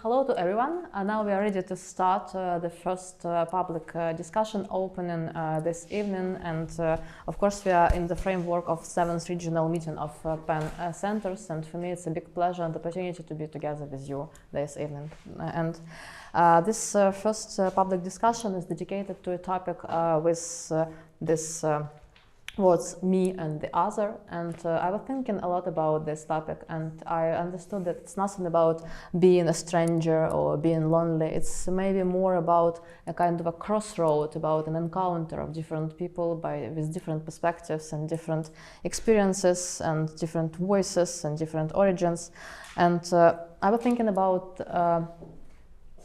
Hello to everyone. Now we are ready to start the first public discussion opening this evening, and of course we are in the framework of 7th regional meeting of PEN centers, and for me it's a big pleasure and opportunity to be together with you this evening. And this first public discussion is dedicated to a topic with this words me and the other, and I was thinking a lot about this topic, and I understood that it's nothing about being a stranger or being lonely. It's maybe more about a kind of a crossroad, about an encounter of different people with different perspectives and different experiences and different voices and different origins. And I was thinking about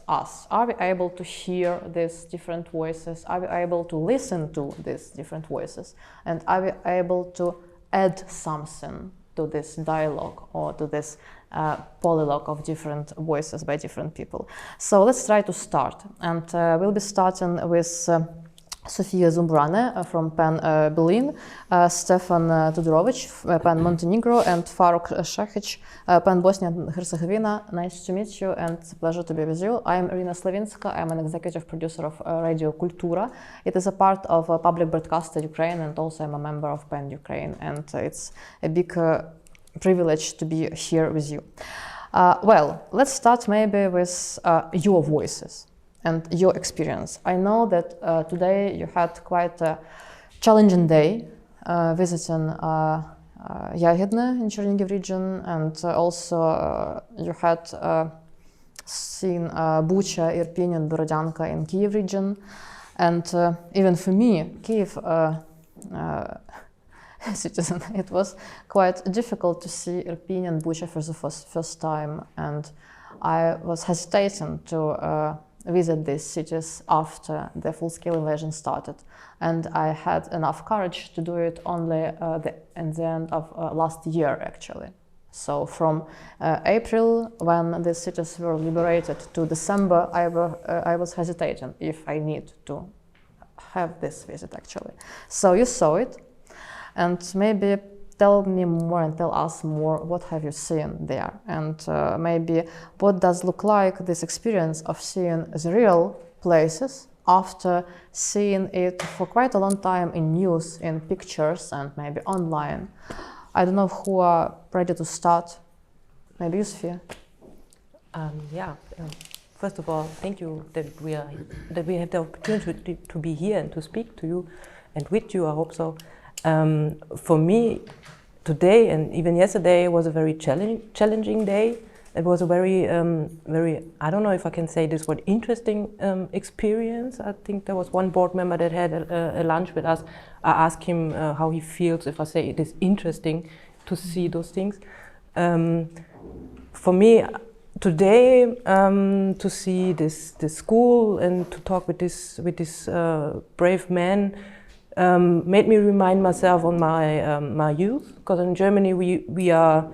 us. Are we able to hear these different voices? Are we able to listen to these different voices? And are we able to add something to this dialogue or to this polylogue of different voices by different people? So let's try to start. And we'll be starting with Sophie Sumburane from PEN Berlin, Stefan Todorovic, PEN Montenegro, and Faruk Sehic, PEN Bosnia and Herzegovina. Nice to meet you and it's a pleasure to be with you. I am Iryna Slavinska. I am an executive producer of Radio Kultura. It is a part of Public Broadcaster Ukraine, and also I'm a member of PEN Ukraine, and it's a big privilege to be here with you. Well, let's start maybe with your voices and your experience. I know that today you had quite a challenging day visiting Ягідне in Chernihiv region, and also you had seen Bucha, Irpin and Borodyanka in Kyiv region. And even for me, Kyiv citizen, it was quite difficult to see Irpin and Bucha for the first time, and I was hesitating to visit these cities after the full-scale invasion started, and I had enough courage to do it only in the end of last year, actually. So from April, when the cities were liberated, to December, I was hesitating if I need to have this visit, actually. So you saw it, and maybe tell me more and tell us more, what have you seen there? And maybe what does look like this experience of seeing the real places after seeing it for quite a long time in news, in pictures, and maybe online. I don't know who are ready to start. Maybe you, Sophie. First of all, thank you that we have the opportunity to be here and to speak to you and with you, I hope so. For me, today and even yesterday was a very challenging day. It was a very, I don't know if I can say this word, interesting experience. I think there was one board member that had a lunch with us. I asked him how he feels if I say it is interesting to see those things. For me, today, to see this school and to talk with this brave man, made me remind myself on my youth, because in Germany we are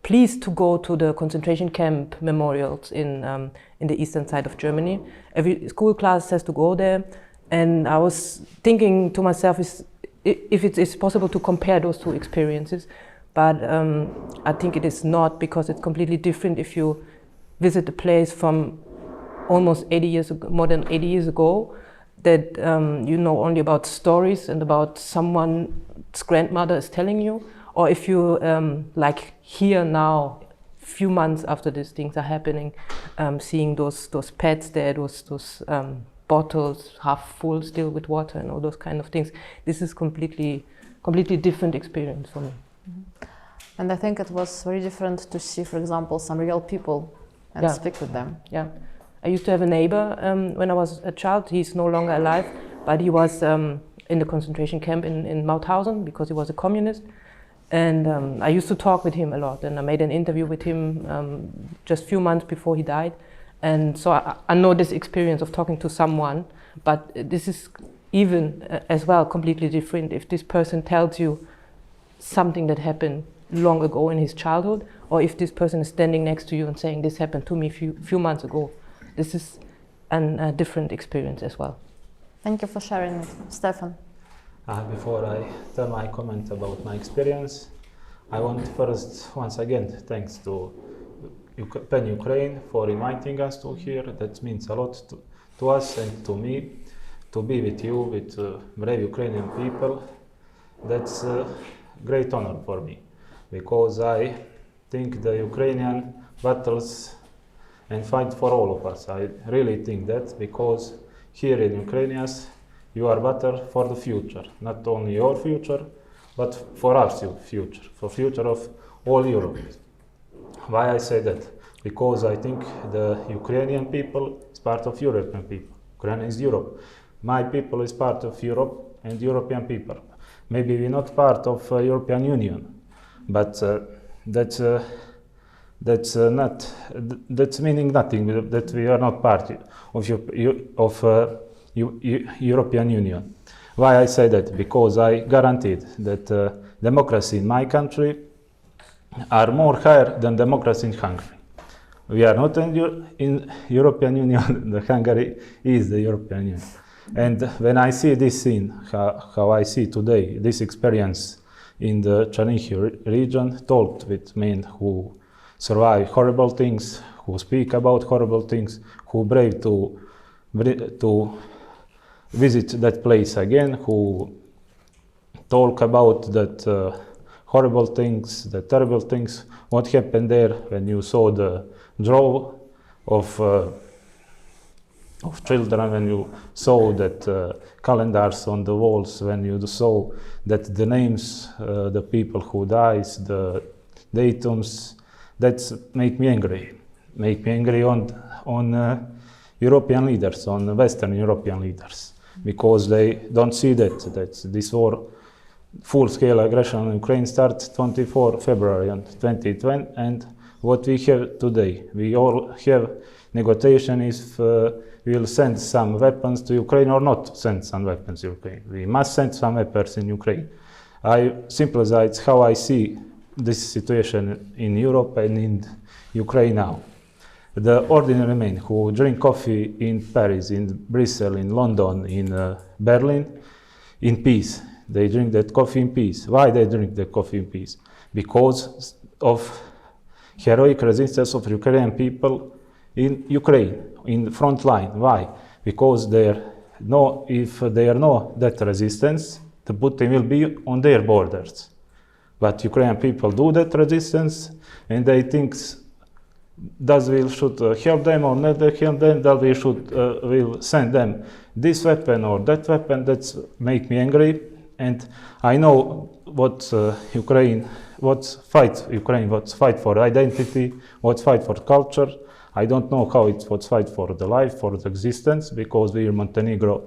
pleased to go to the concentration camp memorials in the eastern side of Germany. Every school class has to go there, and I was thinking to myself if it is possible to compare those two experiences, but I think it is not, because it's completely different if you visit a place from almost 80 years ago, more than 80 years ago, that you know only about stories and about someone's grandmother is telling you, or if you like here now, few months after these things are happening, seeing those pads there, those bottles half full still with water and all those kind of things. This is completely different experience for me. Mm-hmm. And I think it was very different to see, for example, some real people and speak with them. Yeah. I used to have a neighbor when I was a child. He's no longer alive, but he was in the concentration camp in Mauthausen because he was a communist. And I used to talk with him a lot, and I made an interview with him just a few months before he died. And so I know this experience of talking to someone, but this is even as well completely different if this person tells you something that happened long ago in his childhood, or if this person is standing next to you and saying, this happened to me a few months ago. This is a different experience as well. Thank you for sharing it. Stefan. Before I tell my comment about my experience, I want first, once again, thanks to PEN Ukraine for inviting us to here. That means a lot to us and to me, to be with you, with brave Ukrainian people. That's a great honor for me, because I think the Ukrainian battles and fight for all of us. I really think that, because here in Ukraine, you are battle for the future, not only your future, but for our future, for future of all Europe. Why I say that? Because I think the Ukrainian people is part of European people. Ukraine is Europe. My people is part of Europe and European people. Maybe we're not part of European Union, but that's meaning nothing. That we are not part of European Union. Why I say that? Because I guaranteed that democracy in my country are more higher than democracy in Hungary. We are not in European Union. The Hungary is the European Union. And when I see this scene, how I see today this experience in the Chernihiv region, talked with men who survive horrible things, who speak about horrible things, who brave to visit that place again, who talk about that horrible things, the terrible things, what happened there when you saw the drove of children, when you saw that calendars on the walls, when you saw that the names, the people who dies, the datums, that make me angry. Make me angry on European leaders, on Western European leaders, because they don't see that this war, full-scale aggression in Ukraine starts 24 February 2020, and what we have today. We all have negotiation if we will send some weapons to Ukraine or not send some weapons to Ukraine. We must send some weapons in Ukraine. I sympathize how I see this situation in Europe and in Ukraine now. The ordinary men who drink coffee in Paris, in Brussels, in London, in Berlin, in peace. They drink that coffee in peace. Why they drink the coffee in peace? Because of heroic resistance of Ukrainian people in Ukraine, in the front line. Why? Because if there no that resistance, the Putin will be on their borders. But Ukrainian people do that resistance, and they think that we should help them or not help them, that we should will send them this weapon or that weapon. That make me angry, and I know what Ukraine fight for identity, what fight for culture. I don't know how it's what fight for the life, for the existence, because we in Montenegro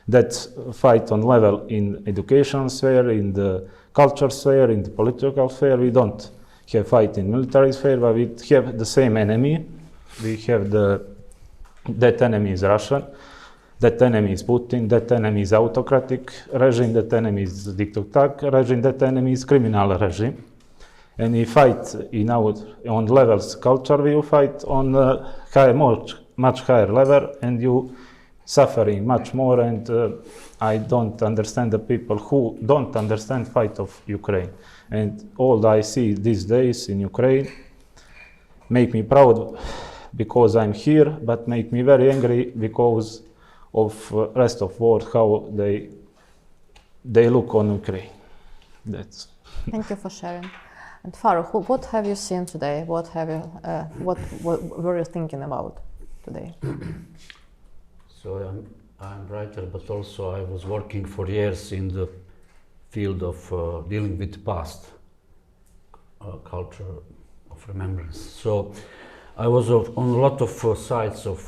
that fight on level in education sphere, in the culture sphere, in the political sphere. We don't have fight in military sphere, but we have the same enemy. We have that enemy is Russian, that enemy is Putin, that enemy is autocratic regime, that enemy is dictatorial regime, that enemy is criminal regime. And we fight on levels culture, we fight on much higher level, and you suffering much more. And I don't understand the people who don't understand fight of Ukraine. And all I see these days in Ukraine make me proud because I'm here, but make me very angry because of rest of world, how they look on Ukraine. That's. Thank you for sharing. And Faruk, what have you seen today? What were you thinking about today? So I'm writer, but also I was working for years in the field of dealing with past, culture of remembrance. So I was on a lot of sites of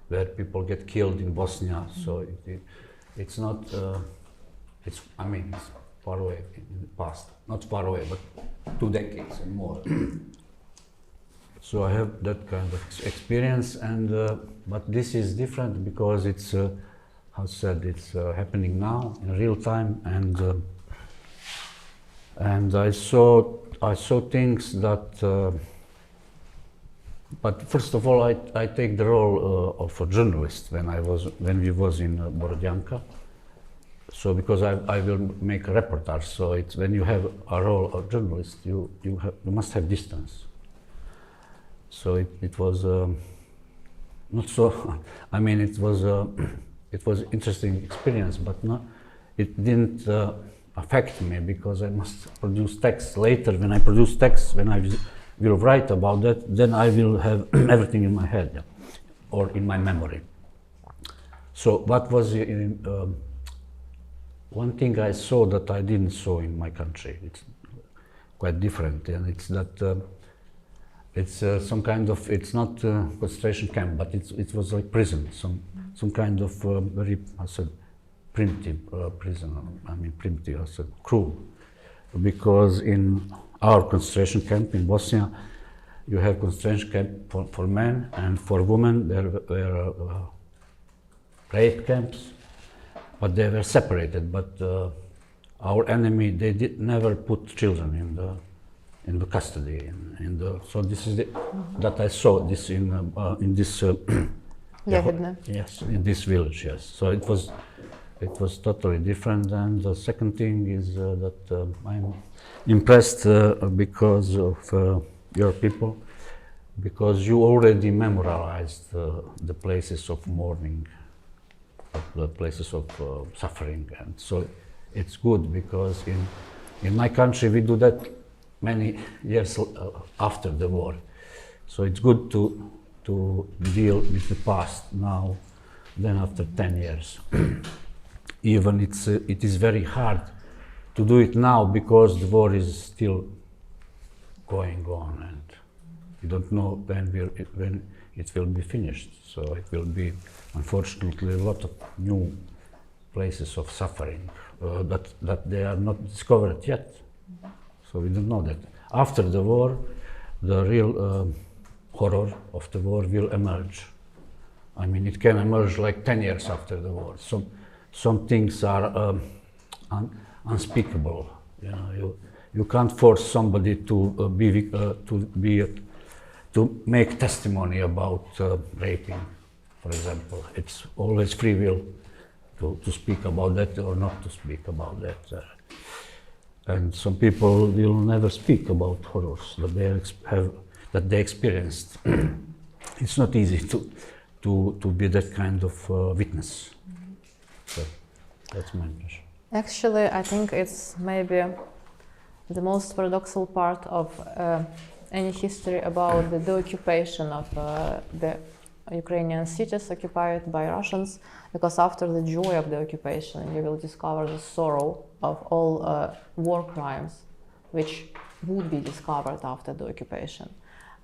where people get killed in Bosnia. So it's not, it's far away in the past. Not far away, but 2 decades and more. So I have that kind of experience, and but this is different because it's, how said, it's happening now in real time, and I saw things that. But first of all, I take the role of a journalist when we was in Borodyanka. so because I will make a reportage, so it's when you have a role of journalist, you must have distance. So it was not so. I mean, it was interesting experience, but it didn't affect me because I must produce text later. When I produce text, when I will write about that, then I will have everything in my head or in my memory. So what was one thing I saw that I didn't saw in my country? It's quite different, and it's that it's some kind of, it's not concentration camp, but it was like prison, some kind of very, I said, primitive prison. I mean primitive, I said cruel, because in our concentration camp in Bosnia, you have concentration camp for men, and for women there were rape camps, but they were separated. But our enemy, they never put children in the custody. So this is that I saw this in this yes, in this village. Yes, so it was totally different. And the second thing is that I'm impressed because of your people, because you already memorized the places of mourning, the places of suffering, and so it's good because in my country we do that many years after the war. So it's good to deal with the past now than after 10 years. Even it is very hard to do it now because the war is still going on, and you don't know when it will be finished. So it will be, unfortunately, a lot of new places of suffering that they are not discovered yet. So we don't know that. After the war, the real horror of the war will emerge. I mean, it can emerge like 10 years after the war. Some things are unspeakable. You know, you can't force somebody to make testimony about raping, for example. It's always free will to speak about that or not to speak about that. And some people will never speak about horrors that they experienced. It's not easy to be that kind of witness. So that's my impression. Actually, I think it's maybe the most paradoxical part of any history about the occupation of the Ukrainian cities occupied by Russians, because after the joy of the occupation, you will discover the sorrow of all war crimes which would be discovered after the occupation,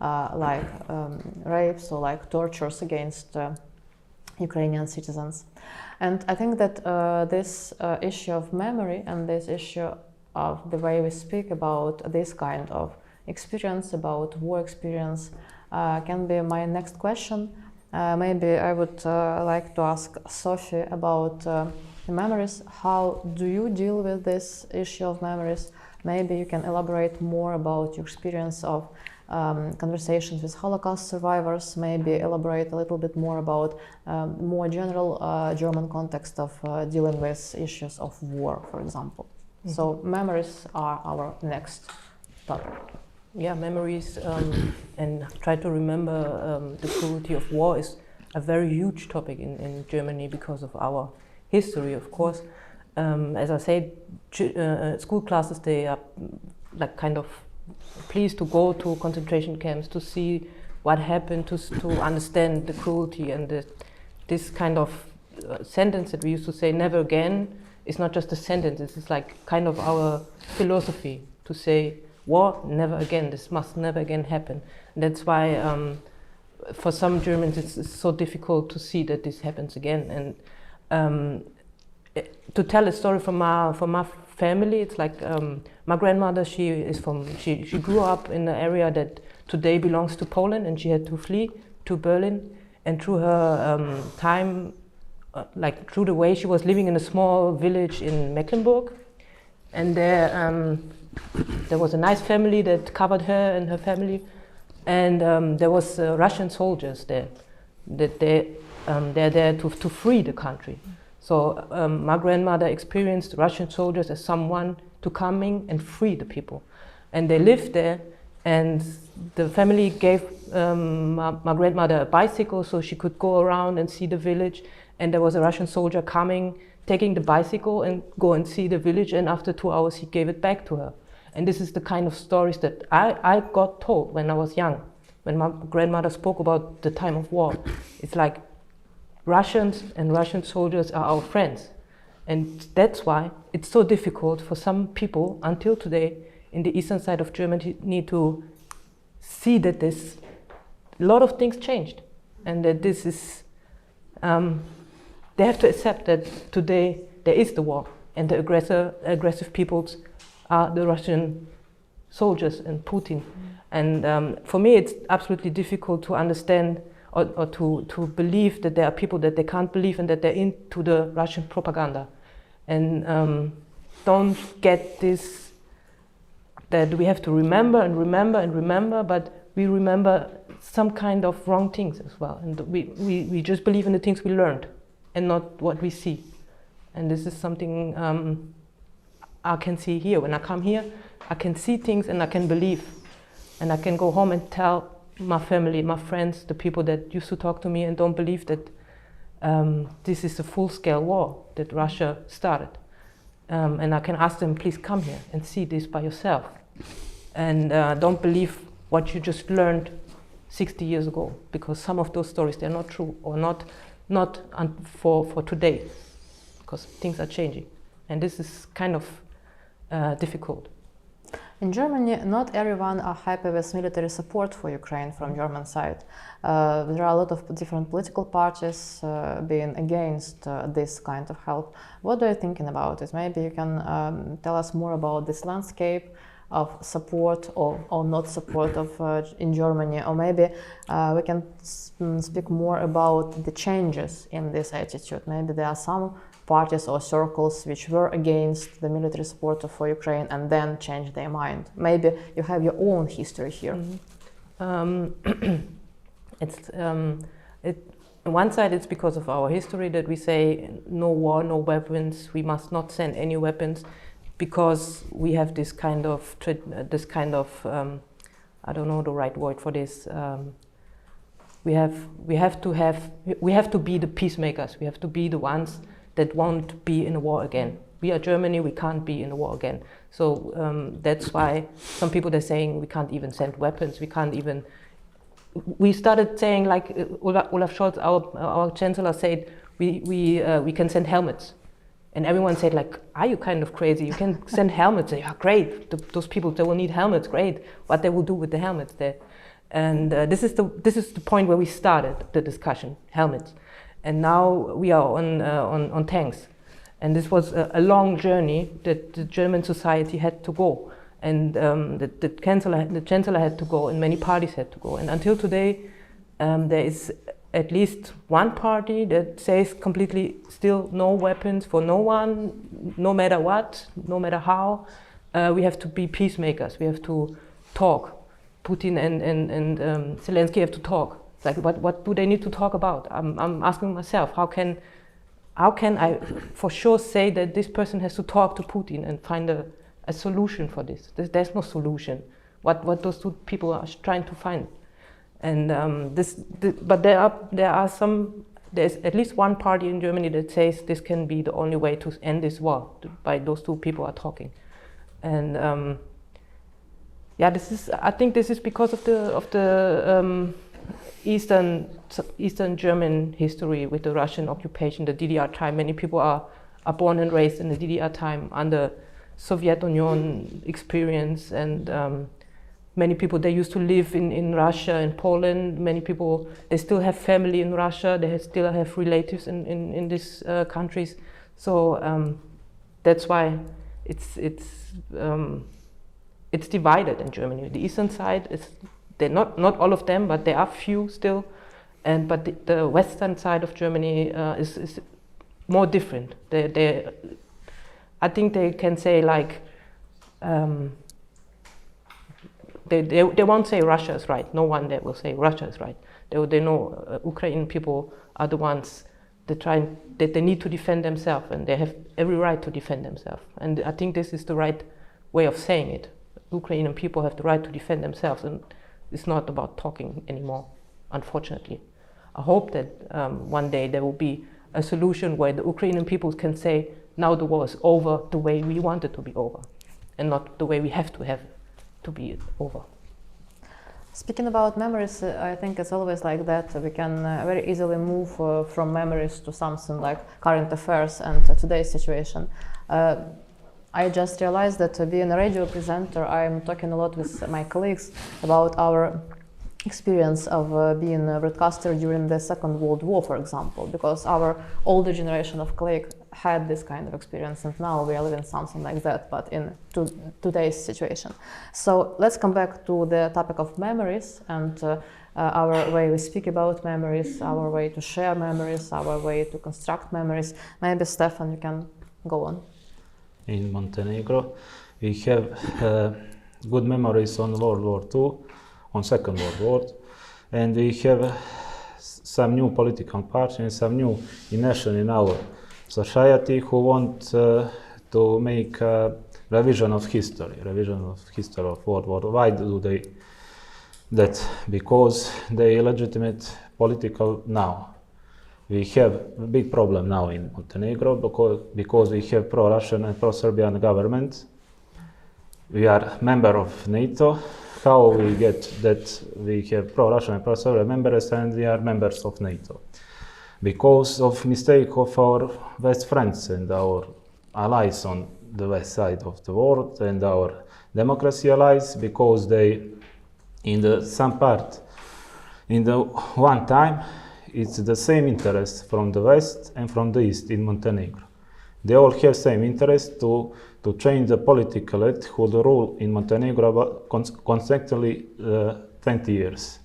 like rapes or like tortures against Ukrainian citizens. And I think that this issue of memory and this issue of the way we speak about this kind of experience, about war experience, can be my next question. Maybe I would like to ask Sophie about the memories. How do you deal with this issue of memories? Maybe you can elaborate more about your experience of conversations with Holocaust survivors, maybe elaborate a little bit more about more general German context of dealing with issues of war, for example. Mm-hmm. So memories are our next topic. Yeah, memories and try to remember the cruelty of war is a very huge topic in Germany because of our history, of course. As I said, school classes, they are like kind of pleased to go to concentration camps to see what happened, to understand the cruelty, and this kind of sentence that we used to say, never again, is not just a sentence, it's like kind of our philosophy to say, war, never again, this must never again happen. And that's why for some Germans it's so difficult to see that this happens again. And to tell a story from my family, it's like my grandmother, she grew up in an area that today belongs to Poland, and she had to flee to Berlin. And through her time, like through the way she was living in a small village in Mecklenburg, and there was a nice family that covered her and her family, and there was Russian soldiers there, that they're there to free the country. So my grandmother experienced Russian soldiers as someone to coming and free the people. And they lived there, and the family gave my grandmother a bicycle so she could go around and see the village. And there was a Russian soldier coming, taking the bicycle and go and see the village, and after 2 hours he gave it back to her. And this is the kind of stories that I got told when I was young, when my grandmother spoke about the time of war. It's like Russians and Russian soldiers are our friends. And that's why it's so difficult for some people until today in the eastern side of Germany to see that a lot of things changed, and that this is, they have to accept that today there is the war, and the aggressive peoples are the Russian soldiers and Putin. And for me it's absolutely difficult to understand or to believe that there are people that they can't believe and that they're into the Russian propaganda. And don't get this, that we have to remember and remember and remember, but we remember some kind of wrong things as well. And we just believe in the things we learned and not what we see. And this is something I can see here. When I come here, I can see things and I can believe. And I can go home and tell my family, my friends, the people that used to talk to me and don't believe that this is a full-scale war that Russia started. And I can ask them, please come here and see this by yourself. And don't believe what you just learned 60 years ago, because some of those stories, they're not true or not for today, because things are changing. And this is kind of difficult. In Germany, not everyone are happy with military support for Ukraine from German side. There are a lot of different political parties being against this kind of help. What are you thinking about it? Maybe you can tell us more about this landscape of support or not support of in Germany, or maybe we can speak more about the changes in this attitude. Maybe there are some parties or circles which were against the military support for Ukraine and then changed their mind. Maybe you have your own history here. Mm-hmm. On one side it's because of our history that we say no war, no weapons, we must not send any weapons, because we have this kind of I don't know the right word for this. We have to be the peacemakers. We have to be the ones that won't be in a war again. We are Germany, we can't be in a war again. So that's why some people are saying we can't even send weapons, we can't even... We started saying, like Olaf Scholz, our chancellor, said, we can send helmets. And everyone said, like, are you kind of crazy? You can send helmets. Yeah, great. Those people, they will need helmets, great. What they will do with the helmets there. And this is the point where we started the discussion, helmets. And now we are on tanks. And this was a long journey that the German society had to go. And the chancellor had to go, and many parties had to go. And until today, there is at least one party that says completely still no weapons for no one, no matter what, no matter how. We have to be peacemakers. We have to talk. Putin and Zelensky have to talk. It's like, what do they need to talk about? I'm asking myself, how can I for sure say that this person has to talk to Putin and find a solution for this? There's no solution. What those two people are trying to find. And but there's at least one party in Germany that says this can be the only way to end this war, by those two people are talking. And yeah, I think this is because of the Eastern German history with the Russian occupation, the DDR time. Many people are born and raised in the DDR time under Soviet Union experience, and many people, they used to live in Russia and Poland. Many people, they still have family in Russia. They still have relatives in these countries. So that's why it's divided in Germany. The eastern side they're not all of them, but there are few still. But the western side of Germany is more different. I think they can say, like, they won't say Russia is right. No one there will say Russia is right. They know Ukrainian people are the ones that they need to defend themselves, and they have every right to defend themselves. And I think this is the right way of saying it. Ukrainian people have the right to defend themselves, and it's not about talking anymore, unfortunately. I hope that one day there will be a solution where the Ukrainian people can say, now the war is over the way we want it to be over, and not the way we have to be over. Speaking about memories, I think it's always like that. We can very easily move from memories to something like current affairs and today's situation. I just realized that being a radio presenter, I'm talking a lot with my colleagues about our experience of being a broadcaster during the Second World War, for example, because our older generation of colleagues had this kind of experience, and now we are living something like that, but in today's situation. So let's come back to the topic of memories and our way we speak about memories, our way to share memories, our way to construct memories. Maybe Stefan, you can go on. In Montenegro, we have good memories on World War II, on Second World War, and we have some new political parties and some new nation in our society who want to make a revision of history of World War. Why do they that? Because they legitimate political now. We have a big problem now in Montenegro because we have pro-Russian and pro-Serbian government. We are member of NATO. How we get that we have pro-Russian and pro-Serbian members and we are members of NATO? Because of mistake of our West friends and our allies on the west side of the world and our democracy allies, because they, in the some part, in the one time, it's the same interest from the west and from the east in Montenegro. They all have same interest to change the political elite who rule in Montenegro consecutively 20 years.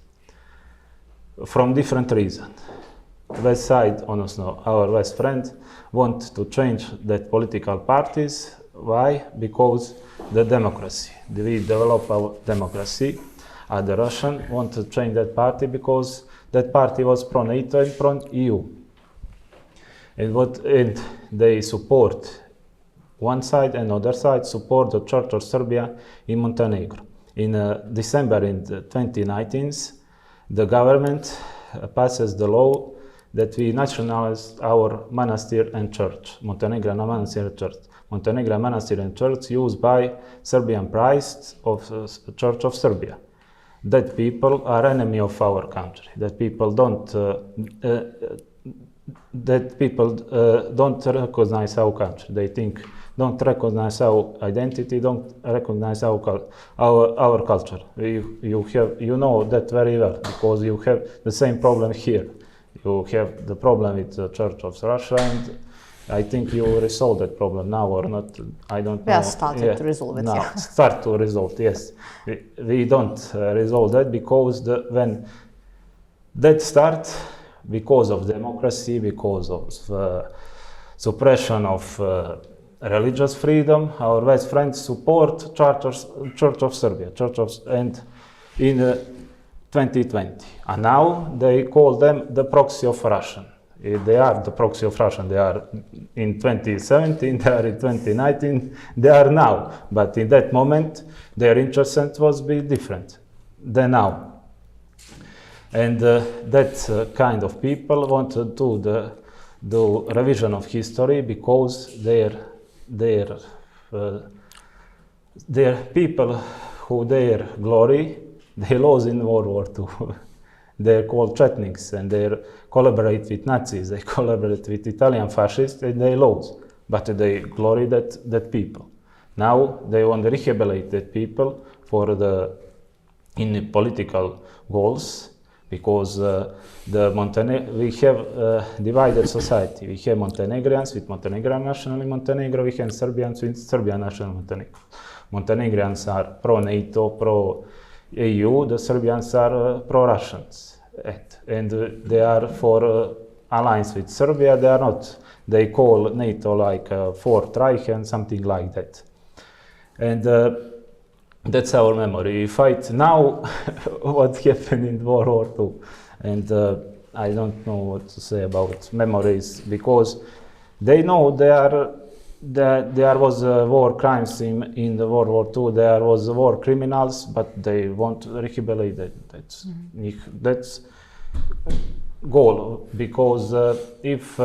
From different reasons. West side, honestly, our west friend, want to change that political parties. Why? Because the democracy. We develop our democracy. The Russian want to change that party because that party was pro-NATO and pro-EU. And they support one side and other side support the Church of Serbia in Montenegro. In December in 2019, the government passes the law that we nationalize our monastery and church, Montenegro monastery and church. Montenegro monastery and church used by Serbian priests of the Church of Serbia. That people are enemy of our country. That people don't recognize our country. They don't recognize our identity, don't recognize our culture. You know that very well because you have the same problem here. You have the problem with the Church of Russia, and I think you will resolve that problem now or not. I don't know. We are starting to resolve it. Now, yeah. Start to resolve. Yes, we don't resolve that because when that starts, because of democracy, because of suppression of religious freedom, our West friends support Church of Serbia, and in 2020, and now they call them the proxy of Russian. They are the proxy of Russian. They are in 2017, they are in 2019, they are now. But in that moment, their interest was be different than now. And that kind of people want to do the revision of history because their people who their glory, they lost in World War II. They're called Chetniks and they collaborate with Nazis, they collaborate with Italian fascists and they lose. But they glory that people. Now they want to rehabilitate that people for in political goals because we have divided society. We have Montenegrins with Montenegrin national in Montenegro, we have Serbians with Serbian national in Montenegro. Montenegrins are pro-NATO, pro-EU, the Serbians are pro-Russians. And they are for alliance with Serbia, they are not. They call NATO like Fourth Reich and something like that. And that's our memory. We fight now what happened in World War II. And I don't know what to say about memories, because they know there was war crimes in the World War II. There was war criminals, but they want rehabilitate. That's goal, because if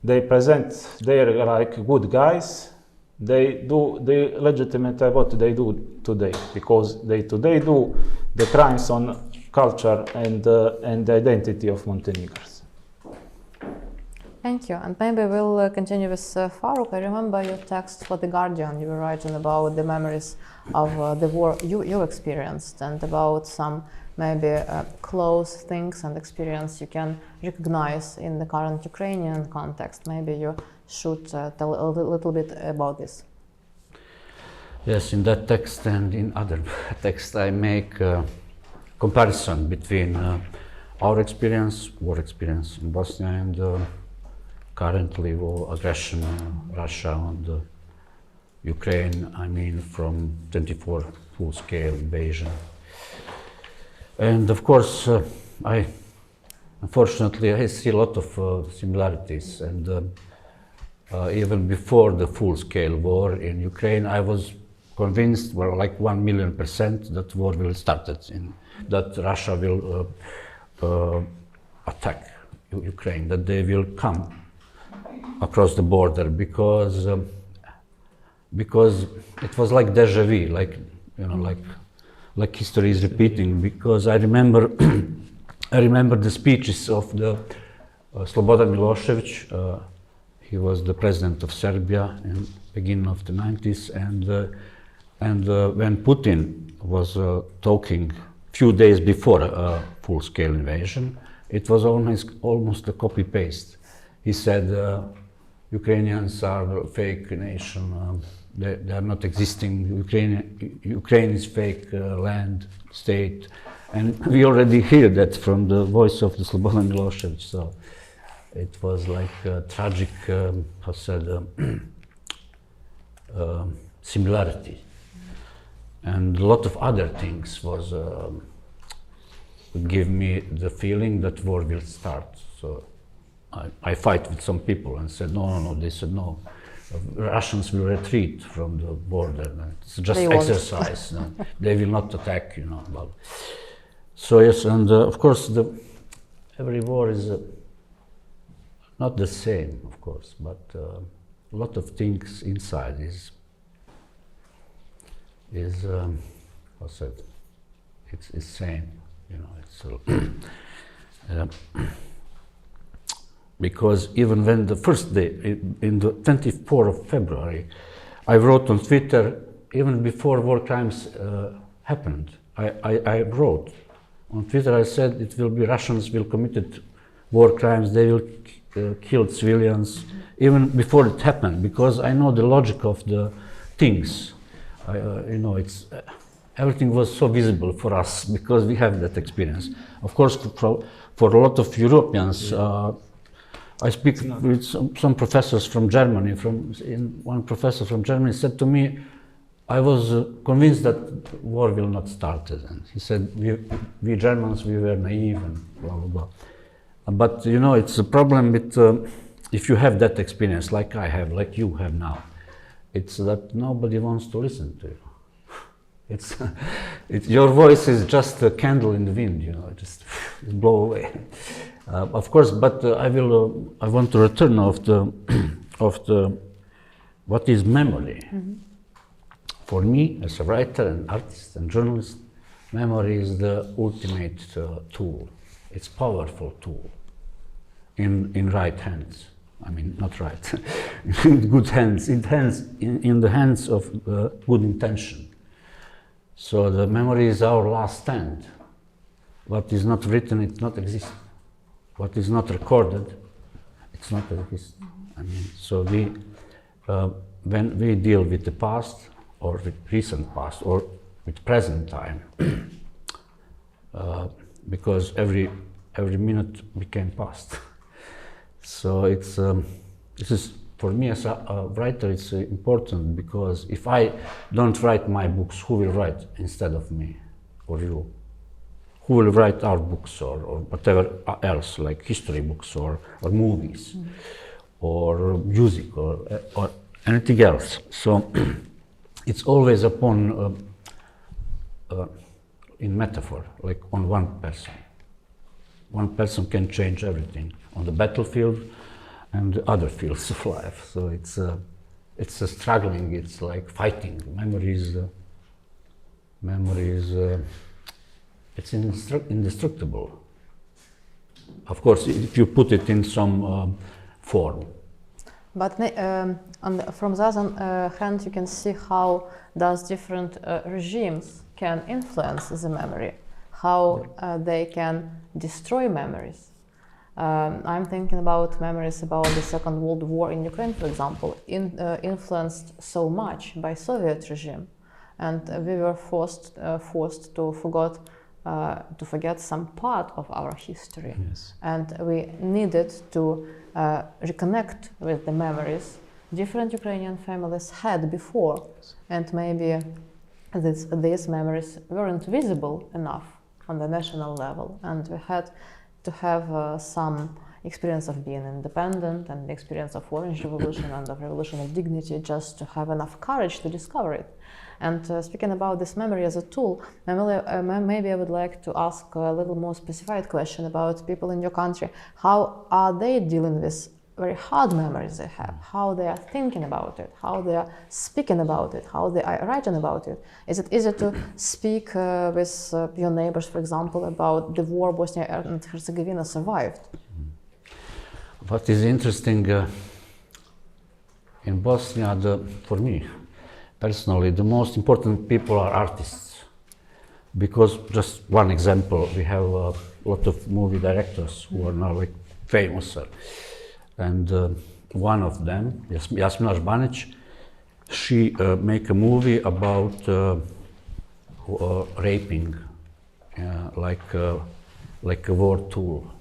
they present they're like good guys, they do the legitimate what they do today, because they today do the crimes on culture and the identity of Montenegrins. Thank you. And maybe we'll continue with Faruk. I remember your text for The Guardian. You were writing about the memories of the war you experienced, and about some maybe close things and experience you can recognize in the current Ukrainian context. Maybe you should tell a little bit about this. Yes, in that text and in other texts I make a comparison between our experience, war experience in Bosnia, and currently war aggression Russia on Ukraine, I mean from 24 full-scale invasion. And of course, unfortunately, I see a lot of similarities. And even before the full-scale war in Ukraine, I was convinced, well, like 1,000,000% that war will start, that Russia will attack Ukraine, that they will come across the border, because it was like déjà vu, like history is repeating. Because I remember, I remember the speeches of the Slobodan Milošević. He was the president of Serbia in the beginning of the 90s, and when Putin was talking a few days before a full-scale invasion, it was almost a copy-paste. He said, Ukrainians are a fake nation, they are not existing, Ukraine is fake land, state, and we already hear that from the voice of the Slobodan Milošević. So it was like a tragic, similarity. And a lot of other things would give me the feeling that war will start. So I fight with some people and said, no, they said, no, Russians will retreat from the border. It's just exercise. No, they will not attack, But so yes, and of course, every war is not the same, of course, but a lot of things inside is it's same, because even when the first day, in the 24th of February, I wrote on Twitter, even before war crimes happened, I wrote on Twitter, I said it will be Russians will committed war crimes, they will kill civilians, even before it happened, because I know the logic of the things. It's everything was so visible for us because we have that experience. Of course, for a lot of Europeans, I speak with some professors from Germany. One professor from Germany said to me, I was convinced that war will not start. And he said, we Germans, we were naive and blah, blah, blah. But, it's a problem with, if you have that experience like I have, like you have now, it's that nobody wants to listen to you. Your voice is just a candle in the wind, just blow away. Of course, but I want to return of the what is memory. Mm-hmm. For me, as a writer and artist and journalist, memory is the ultimate tool. It's a powerful tool in right hands. I mean, not right, in good hands, in the hands of good intention. So the memory is our last stand. What is not written, it not exist. What is not recorded, it's not exist. I mean, so when we deal with the past, or with recent past, or with present time, because every minute became past. So this is, for me as a writer, it's important, because if I don't write my books, who will write instead of me or you? who will write art books or whatever else, like history books or movies or music or anything else. So it's always upon in metaphor, like on one person. One person can change everything on the battlefield and the other fields of life. So it's a struggling. It's like fighting. Memory is it's indestructible. Of course, if you put it in some form. But from the other hand, you can see how does different regimes can influence the memory, how they can destroy memories. I'm thinking about memories about the Second World War in Ukraine, for example, influenced so much by Soviet regime, and we were forced to forget some part of our history, Yes. and we needed to reconnect with the memories different Ukrainian families had before, and maybe these memories weren't visible enough on the national level, and we had to have some experience of being independent and the experience of Orange Revolution and of Revolution of Dignity just to have enough courage to discover it. And speaking about this memory as a tool, maybe I would like to ask a little more specified question about people in your country. How are they dealing with very hard memories they have? How they are thinking about it? How they are speaking about it? How they are writing about it? Is it easy to speak with your neighbors, for example, about the war Bosnia and Herzegovina survived? What is interesting in Bosnia, for me personally, the most important people are artists. Because, just one example, we have a lot of movie directors who are now like famous. And one of them, Jasmina Žbanić, she make a movie about raping, like a war tool.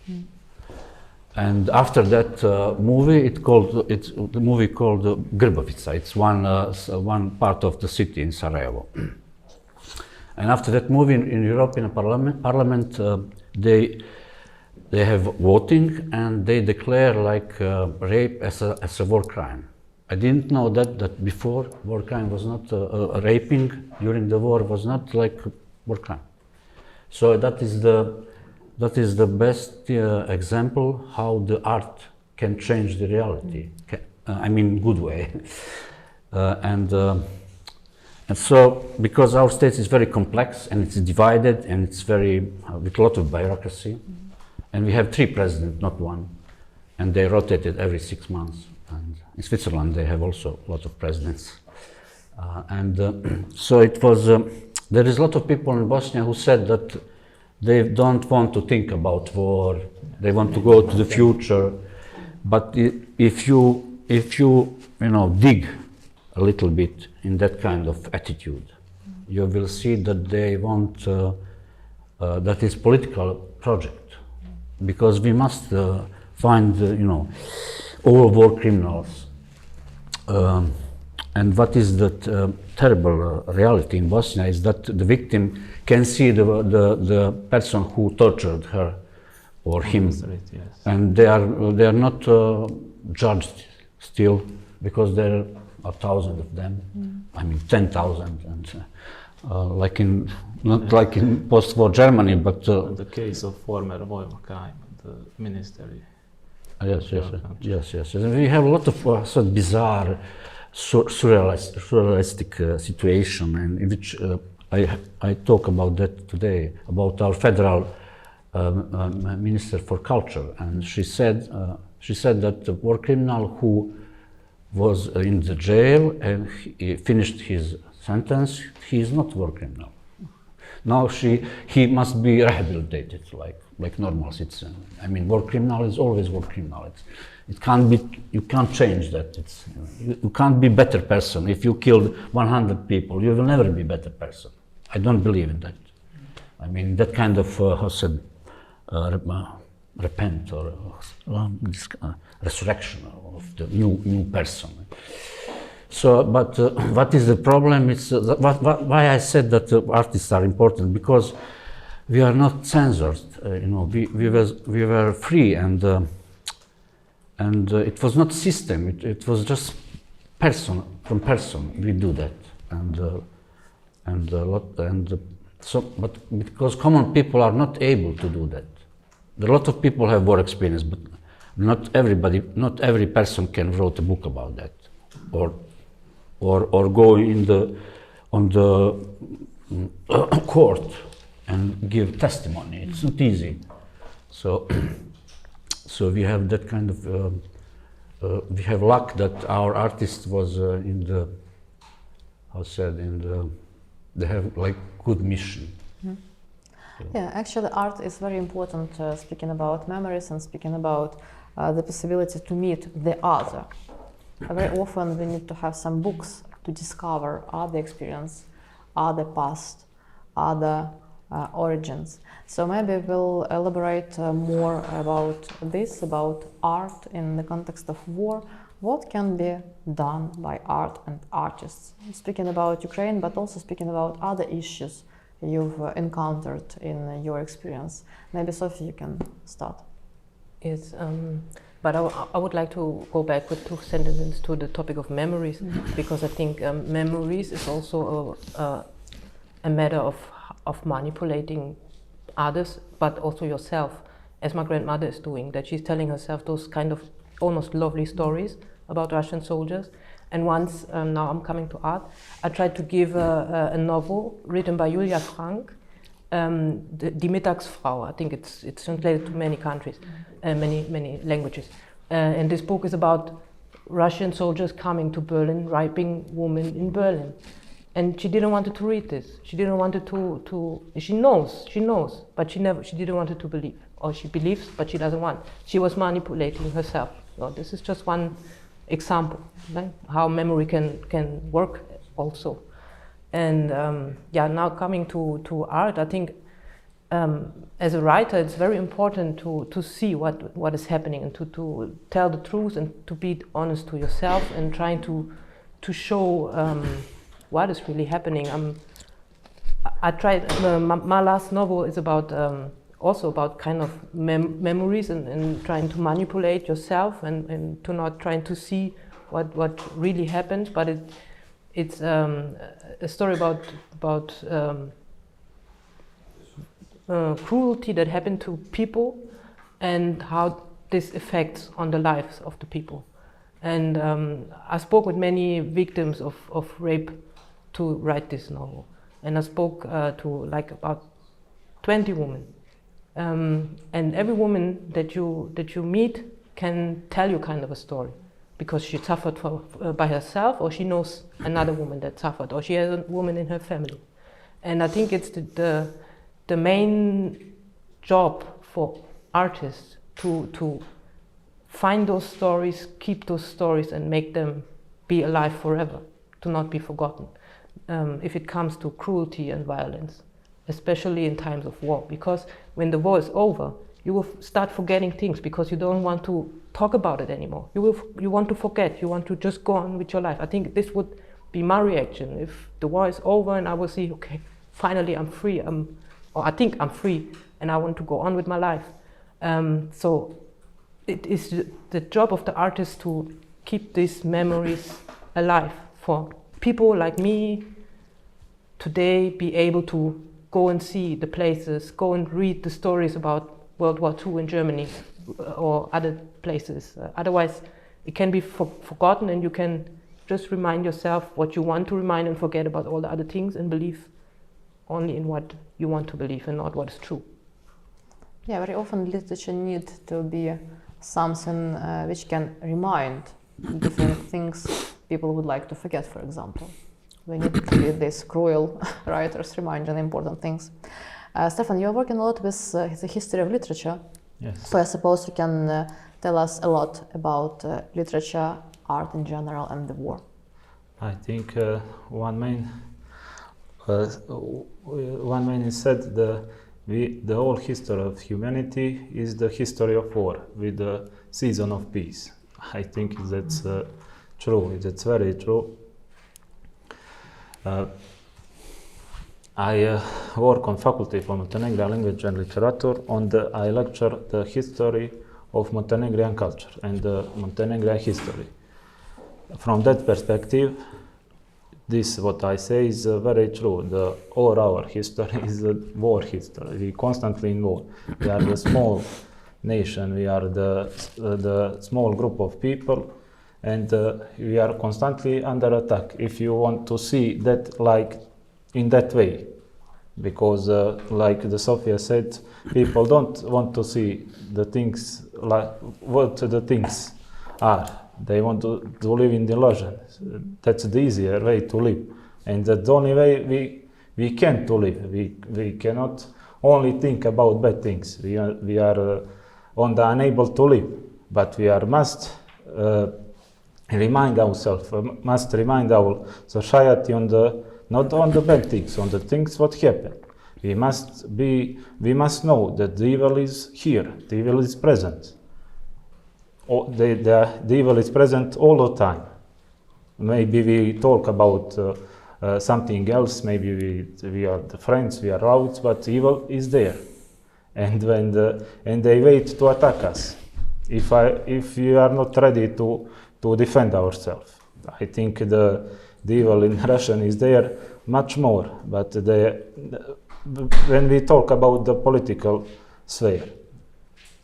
And after that movie, the movie called Grbavica. It's one part of the city in Sarajevo. And after that movie in European Parliament, they have voting and they declare like rape as a war crime. I didn't know that before. War crime was not raping during the war was not like war crime. So that is the best example how the art can change the reality. I mean, good way. And so, because our state is very complex and it's divided and it's very with a lot of bureaucracy. And we have 3 presidents, not one, and they rotated every 6 months. And in Switzerland, they have also a lot of presidents. So it was. There is a lot of people in Bosnia who said that they don't want to think about war. They want to go to the future. But if you dig a little bit in that kind of attitude, you will see that they want that is political project. Because we must find, all war criminals. And what is that terrible reality in Bosnia is that the victim can see the person who tortured her or him, Yes. and they are not judged still because there are thousands of them. I mean 10,000, and not like in post-war Germany, but The case of former Vojmakaj, the ministry. Yes. And we have a lot of sort of bizarre, surrealistic situation, and in which I talk about that today, about our federal minister for culture, and she said that the war criminal who was in the jail and he finished his sentence, he is not war criminal. Now he must be rehabilitated like normal citizen. I mean, war criminal is always war criminal. It can't be. You can't change that. You can't be better person if you killed 100 people. You will never be better person. I don't believe in that. I mean, that kind of repent or resurrection of the new person. So, but what is the problem? It's why I said that artists are important, because we are not censored. We were free, and it was not system. It was just person from person. We do that, but because common people are not able to do that. A lot of people have war experience, but not every person can write a book about that, or go on the court and give testimony. It's not easy. So we have that kind of. We have luck that our artist was they have like good mission. Yeah, actually art is very important, speaking about memories and speaking about the possibility to meet the other. Very often we need to have some books to discover other experience, other past, other origins. So maybe we'll elaborate more about this, about art in the context of war. What can be done by art and artists? Speaking about Ukraine, but also speaking about other issues you've encountered in your experience. Maybe Sophie, you can start. Yes, but I would like to go back with 2 sentences to the topic of memories, because I think memories is also a matter of manipulating others, but also yourself, as my grandmother is doing, that she's telling herself those kind of almost lovely stories about Russian soldiers. And once, now I'm coming to art, I tried to give a novel written by Julia Frank, Die Mittagsfrau. I think it's translated to many countries, many languages. And this book is about Russian soldiers coming to Berlin, raping women in Berlin. And she didn't want to read this. She didn't want to. She knows, but she didn't want to believe, or she believes, but she doesn't want. She was manipulating herself. So this is just one example, right? How memory can work also. And now coming to art, I think as a writer, it's very important to see what is happening and to tell the truth and to be honest to yourself and trying to show what is really happening. I tried. My last novel is about also about kind of memories and trying to manipulate yourself and to not trying to see what really happened, but it's a story about cruelty that happened to people and how this affects on the lives of the people. And I spoke with many victims of rape to write this novel, and I spoke to like about 20 women. And every woman that you meet can tell you kind of a story, because she suffered by herself, or she knows another woman that suffered, or she has a woman in her family. And I think it's the main job for artists to find those stories, keep those stories, and make them be alive forever, to not be forgotten. If it comes to cruelty and violence, especially in times of war, because when the war is over, you will start forgetting things because you don't want to talk about it anymore. You want to forget. You want to just go on with your life. I think this would be my reaction if the war is over and I will see, okay, finally I'm free. Or I think I'm free, and I want to go on with my life. So it is the job of the artist to keep these memories alive for people like me today, be able to go and see the places, go and read the stories about World War II in Germany or other places. Otherwise, it can be forgotten, and you can just remind yourself what you want to remind and forget about all the other things and believe only in what you want to believe and not what is true. Yeah, very often literature needs to be something which can remind different things people would like to forget, for example. We need to be these cruel writers reminding important things. Stefan, you're working a lot with the history of literature. Yes. So I suppose you can tell us a lot about literature, art in general, and the war. I think one main is said the whole history of humanity is the history of war with the season of peace. I think that's true. That's very true. I work on faculty for Montenegrin language and literature. I lecture the history of Montenegrin culture and Montenegrin history. From that perspective, this what I say is very true. All our history is a war history. We constantly in war. We are the small nation. We are the small group of people, and we are constantly under attack. If you want to see that like in that way, because like the Sophia said, people don't want to see the things like what the things are. They want to live in the illusion. That's the easier way to live, and that's the only way we can to live. We cannot only think about bad things. We are unable to live, but we must remind ourselves, must remind our society not on the bad things, on the things what happen. We must know that the evil is here. The evil is present. The evil is present all the time. Maybe we talk about something else. Maybe we are the friends, we are out, but evil is there, and and they wait to attack us. If we are not ready to defend ourselves, I think the evil in Russian is there much more. But when we talk about the political sphere,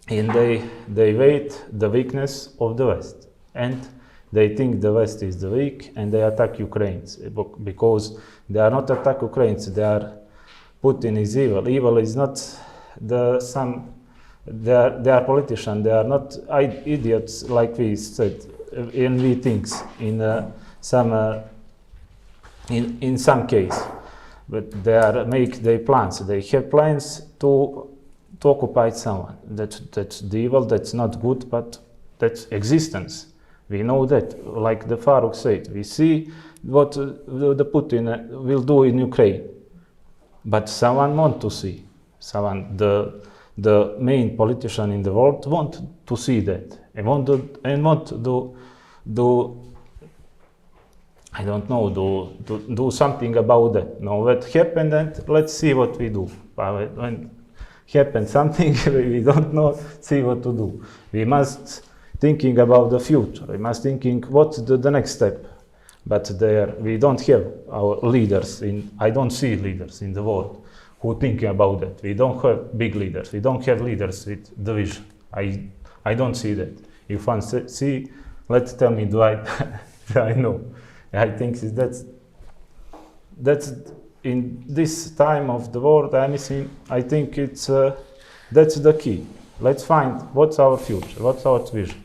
and they wait the weakness of the West, and they think the West is the weak, and they attack Ukrainians because they are not attack Ukrainians. They are Putin is evil. Evil is not they are politicians. They are not idiots like we said, and we think in some case, but they make their plans. They have plans to occupy someone. That's the evil. That's not good, but that's existence. We know that, like the Faruk said, we see what the Putin will do in Ukraine, but someone want to see. Someone, the main politician in the world, want to see that and want to do I don't know, do something about that. Now what happened, and let's see what we do. When happens something, we don't know, see what to do. We must thinking about the future. We must thinking what's the next step. But there we don't have our leaders. I don't see leaders in the world who thinking about that. We don't have big leaders. We don't have leaders with the vision. I don't see that. If one see, let's tell me, do I know? I think that's in this time of the world. I think it's that's the key. Let's find what's our future, what's our vision,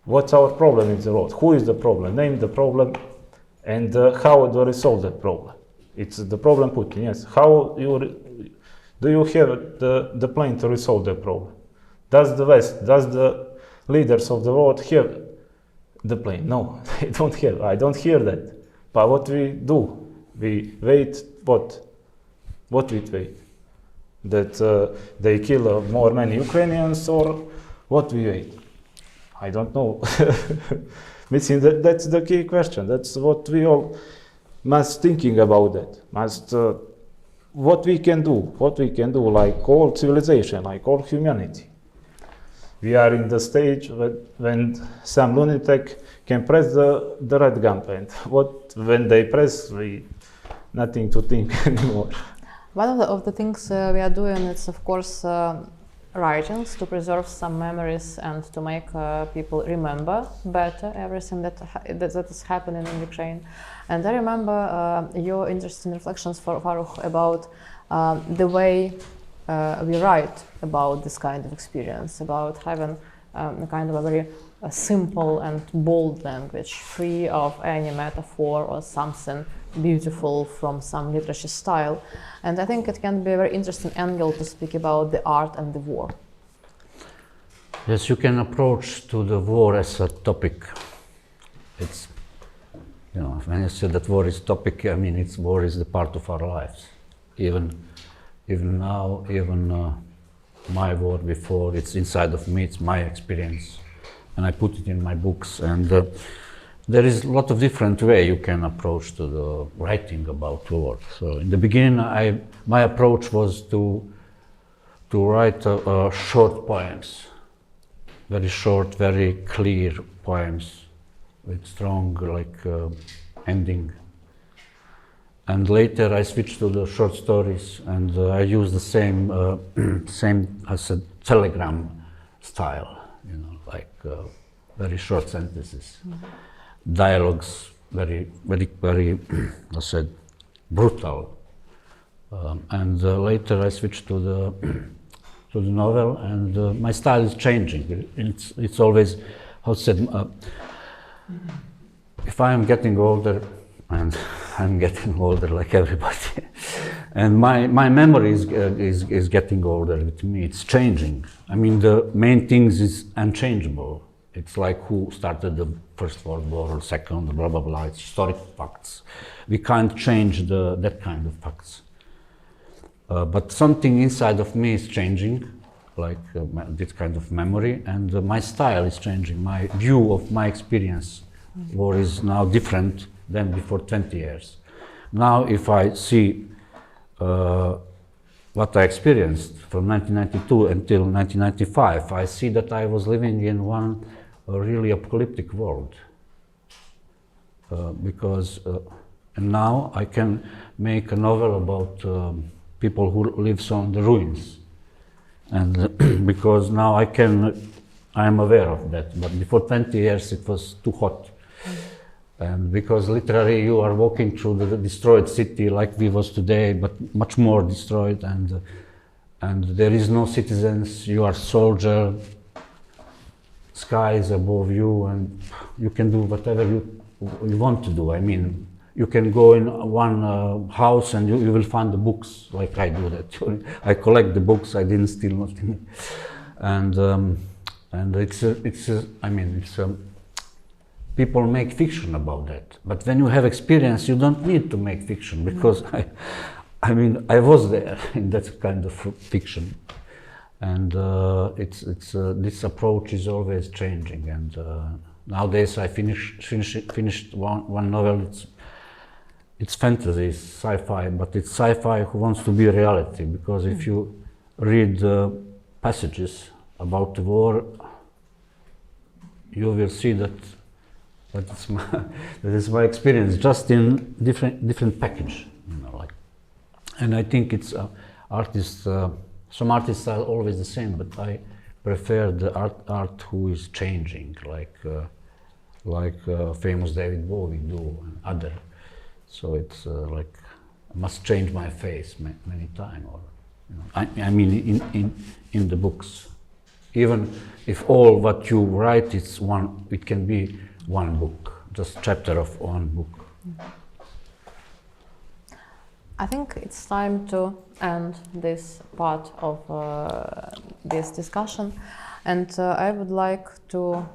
what's our problem in the world, who is the problem, name the problem, and how do we solve that problem. It's the problem Putin, yes. How do you have the plan to resolve the problem? Does the West, does the leaders of the world have the plan? No, they don't have. I don't hear that. But what we do, we wait. What we wait? That they kill many Ukrainians, or what we wait? I don't know. Missing that's the key question. That's what we all must thinking about. That what we can do. Like all civilization, like all humanity. We are in the stage when some lunatic can press the red gun, and when they press, nothing to think anymore. One of the things we are doing is, of course, writings to preserve some memories and to make people remember better everything that is happening in Ukraine. And I remember your interesting reflections, Faruk, about the way we write about this kind of experience, about having a kind of a very simple and bold language, free of any metaphor or something beautiful from some literature style. And I think it can be a very interesting angle to speak about the art and the war. Yes, you can approach to the war as a topic. It's, when you say that war is a topic, I mean, war is the part of our lives. Even now, my war before, it's inside of me, it's my experience, and I put it in my books. And there is a lot of different way you can approach to the writing about war. So in the beginning, my approach was to write short poems, very short, very clear poems with strong ending. And later I switched to the short stories, and I used the same as a telegram style, very short sentences, dialogues, very, I said, brutal. And later I switched to the novel, and my style is changing. It's always, how to say, if I am getting older, and I'm getting older like everybody, and my memory is getting older with me. It's changing. I mean, the main things is unchangeable. It's like who started the First World War or Second, blah blah blah. It's historic facts. We can't change that kind of facts. But something inside of me is changing, like this kind of memory, and my style is changing. My view of my experience war is now different than before 20 years. Now, if I see what I experienced from 1992 until 1995, I see that I was living in one really apocalyptic world. And now I can make a novel about people who live on the ruins. And because now I am aware of that, but before 20 years it was too hot. And because literally you are walking through the destroyed city like we was today, but much more destroyed, and there is no citizens, you are soldier, sky is above you, and you can do whatever you want to do. I mean, you can go in one house and you will find the books, like I do that. I collect the books, I didn't steal nothing. And it's people make fiction about that. But when you have experience, you don't need to make fiction, because I was there in that kind of fiction. And this approach is always changing. And nowadays I finished one novel. It's fantasy, it's sci-fi, but it's sci-fi who wants to be reality, because if you read passages about the war, you will see that is my experience, just in different package, And I think it's artists. Some artists are always the same, but I prefer the art who is changing, like famous David Bowie do and other. So it's like I must change my face many times, or I mean in the books. Even if all what you write is one, it can be one book, just chapter of one book. I think it's time to end this part of this discussion, and I would like to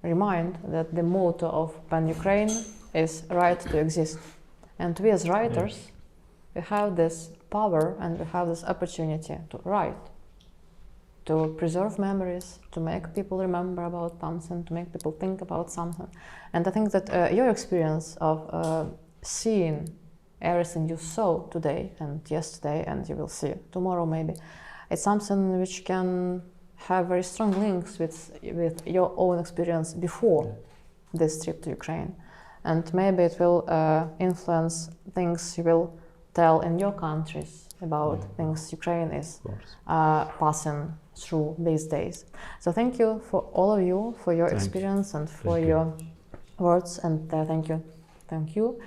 remind that the motto of Pan-Ukraine is right to exist. And we as writers, we have this power and we have this opportunity to write, to preserve memories, to make people remember about something, to make people think about something. And I think that your experience of seeing everything you saw today and yesterday and you will see tomorrow maybe, it's something which can have very strong links with your own experience before this trip to Ukraine. And maybe it will influence things you will tell in your countries about things Ukraine is passing through these days. So thank you for all of you, for your experience and for your words, and thank you.